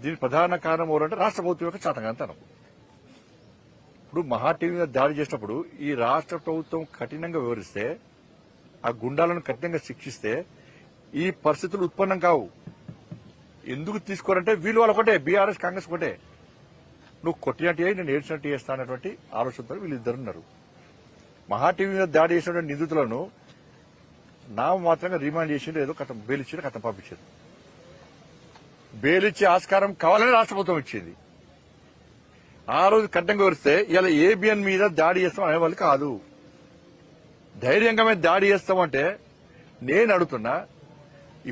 దీని ప్రధాన కారణం ఎవరంటే రాష్ట్ర ప్రభుత్వం యొక్క చాతకాంతనం. ఇప్పుడు మహా టీవీ మీద దాడి చేసినప్పుడు ఈ రాష్ట్ర ప్రభుత్వం కఠినంగా వివరిస్తే, ఆ గుండాలను కఠినంగా శిక్షిస్తే ఈ పరిస్థితులు ఉత్పన్నం కావు. ఎందుకు తీసుకోరంటే వీళ్ళు వాళ్ళు ఒకటే, బీఆర్ఎస్ కాంగ్రెస్ ఒకటే. నువ్వు కొట్టినట్టు నేను ఏడ్చినట్టు చేస్తా అన్నటువంటి ఆలోచనతో వీళ్ళిద్దరున్నారు. మహా టీవీ మీద దాడి చేసినటువంటి నిందితులను మాత్రంగా రిమాండ్ చేసిండు, ఏదో కథం బెయిల్ ఇచ్చిండు, కథం పంపించారు. బెయిల్ ఇచ్చే ఆస్కారం కావాలని రాష్ట్ర ప్రభుత్వం ఇచ్చింది. ఆ రోజు కఠినంగా వివరిస్తే ఇలా ఏబిఎన్ మీద దాడి చేస్తాం అనేవాళ్ళు కాదు. ధైర్యంగా మీద దాడి చేస్తామంటే నేను అడుగుతున్నా,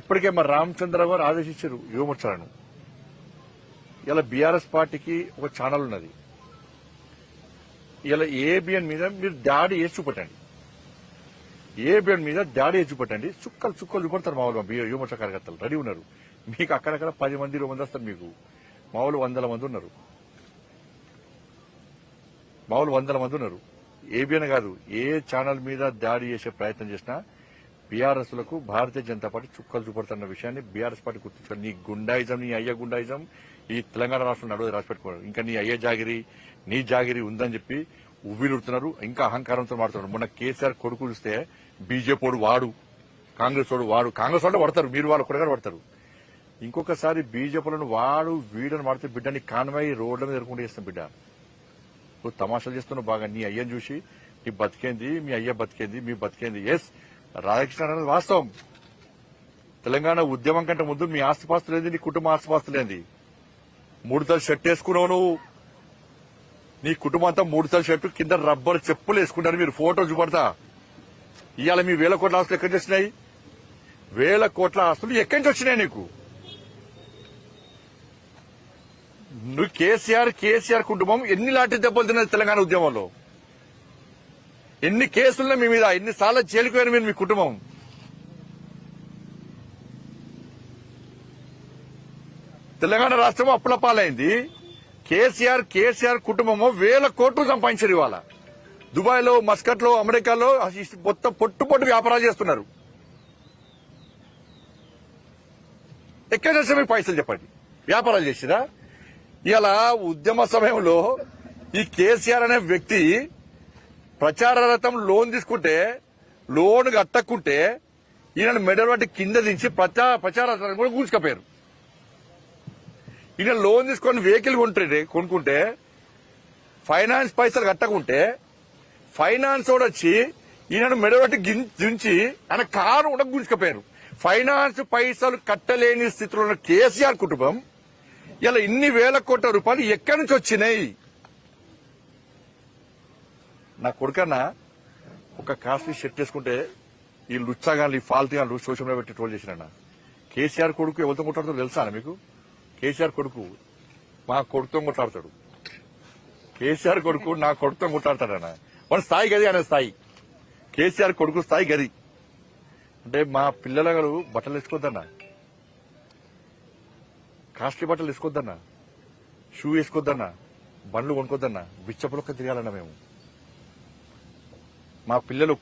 ఇప్పటికే మరి రామచంద్ర గారు ఆదేశించారు యువమోర్చాలను. ఇలా బీఆర్ఎస్ పార్టీకి ఒక ఛానల్ ఉన్నది. ఇలా ఏబిఎన్ మీద మీరు దాడి చేసి చూపట్టండి, ఏబిఎన్ మీద దాడి చేసి చూపట్టండి. చుక్కలు చుక్కలు చూపడతారు మా వాళ్ళు యువమోర్చా కార్యకర్తలు రెడీ ఉన్నారు. మీకు అక్కడక్కడ 10 మంది 20 మంది వస్తారు. మీకు మా వాళ్ళు 100 మంది ఉన్నారు. మా వాళ్ళు 100 మంది ఉన్నారు. ఏబిఎన్ కాదు, ఏ ఛానల్ మీద దాడి చేసే ప్రయత్నం చేసినా బీఆర్ఎస్ లకు భారతీయ జనతా పార్టీ చుక్కలు చూపడుతున్న విషయాన్ని బీఆర్ఎస్ పార్టీ గుర్తుంచుకోండి. నీ గుండాయిజం, నీ అయ్య గుండాయిజం ఈ తెలంగాణ రాష్ట్రం నడువు రాసిపెట్టుకోవడం. ఇంకా నీ అయ్య జాగిరి, నీ జాగిరి ఉందని చెప్పి ఉవ్విలుడుతున్నారు. ఇంకా అహంకారంతో మాడుతున్నారు. మొన్న కేసీఆర్ కొడుకు చూస్తే బీజేపీ వాడు, కాంగ్రెస్ వాడు, కాంగ్రెస్ వాళ్ళు పడతారు, మీరు వాళ్ళు కూడా పడతారు. ఇంకొకసారి బీజేపీలను వాడు వీడని వాడితే బిడ్డని కాన్వాయి రోడ్ల మీద ఎదుర్కొంటూ చేస్తాం. బిడ్డ నువ్వు తమాషాలు చేస్తున్నావు బాగా. నీ అయ్యని చూసి నీ బతికేంది, మీ అయ్య బతికేంది, మీ బతికేంది. ఎస్, రాధాకృష్ణ అనేది వాస్తవం. తెలంగాణ ఉద్యమం కంటే ముందు మీ ఆస్తిపాస్తులేంది, నీ కుటుంబ ఆస్తిపాస్తులేంది. 3 తల షర్ట్ వేసుకున్నావు నువ్వు. నీ కుటుంబం అంతా 3 తల షర్టు కింద రబ్బర్ చెప్పులు వేసుకుంటారు. మీరు ఫోటో చూపడతా. ఇవాళ మీ 1000 కోట్ల ఆస్తులు ఎక్కడి నుంచి వచ్చినాయి? 1000 కోట్ల ఆస్తులు ఎక్కడి నుంచి వచ్చినాయి నీకు? నువ్వు కేసీఆర్ కుటుంబం ఎన్ని లాంటి దెబ్బలు తిన్నది తెలంగాణ ఉద్యమంలో? ఎన్ని కేసులున్నా మీ మీద, ఎన్నిసార్లు జైలుకు పోయిన మీరు, మీ కుటుంబం. తెలంగాణ రాష్ట్రం అప్పుల పాలైంది. కేసీఆర్ కుటుంబము 1000 కోట్లు సంపాదించారు. ఇవాళ దుబాయ్ లో, మస్కట్ లో, అమెరికాలో మొత్తం పొట్టు వ్యాపారాలు చేస్తున్నారు. ఎక్కడ చేస్తే మీకు పైసలు చెప్పండి? వ్యాపారాలు చేసిరా? ఇలా ఉద్యమ సమయంలో ఈ కేసీఆర్ అనే వ్యక్తి ప్రచారార్థం లోన్ తీసుకుంటే, లోన్ కట్టకుంటే ఈయన మెడల్ బట్టి కింద దించి ప్రచారార్థం కూడా కూర్చుకపోయారు. ఈయన లోన్ తీసుకొని వెహికల్ కొనుక్కుంటే, ఫైనాన్స్ పైసలు కట్టకుంటే ఫైనాన్స్ కూడా వచ్చి ఈయన మెడల్ బట్టి దించి ఆయన కారు కూడా గుంజుకపోయారు. ఫైనాన్స్ పైసలు కట్టలేని స్థితిలో ఉన్న కేసీఆర్ కుటుంబం ఇలా ఇన్ని 1000 కోట్ల రూపాయలు ఎక్కడి నుంచి వచ్చినాయి? నా కొడుకన్నా ఒక కాస్ట్లీ షర్ట్ వేసుకుంటే ఈ లుచ్చాగాళ్ళు, ఈ ఫాల్తీగాళ్ళు సోషల్ మీడియా పెట్టి ట్రోల్ చేసినా. కేసీఆర్ కొడుకు ఎవరితో కొట్లాడుతాడో తెలుసా మీకు? కేసీఆర్ కొడుకు మా కొడుకుతో కొట్లాడతాడు. కేసీఆర్ కొడుకు నా కొడుకుతో కొట్లాడతాడన్న. మన స్థాయి గది అనే స్థాయి. కేసీఆర్ కొడుకు స్థాయి గది. అంటే మా పిల్లలు బట్టలు వేసుకోవద్దన్నా, కాస్ట్లీ బట్టలు వేసుకోవద్దన్నా, షూ వేసుకోవద్దన్నా, బండ్లు కొనుక్కోద్దన్నా, బిచ్చపులొక్క తిరగాలన్నా మేము. మా పిల్లలు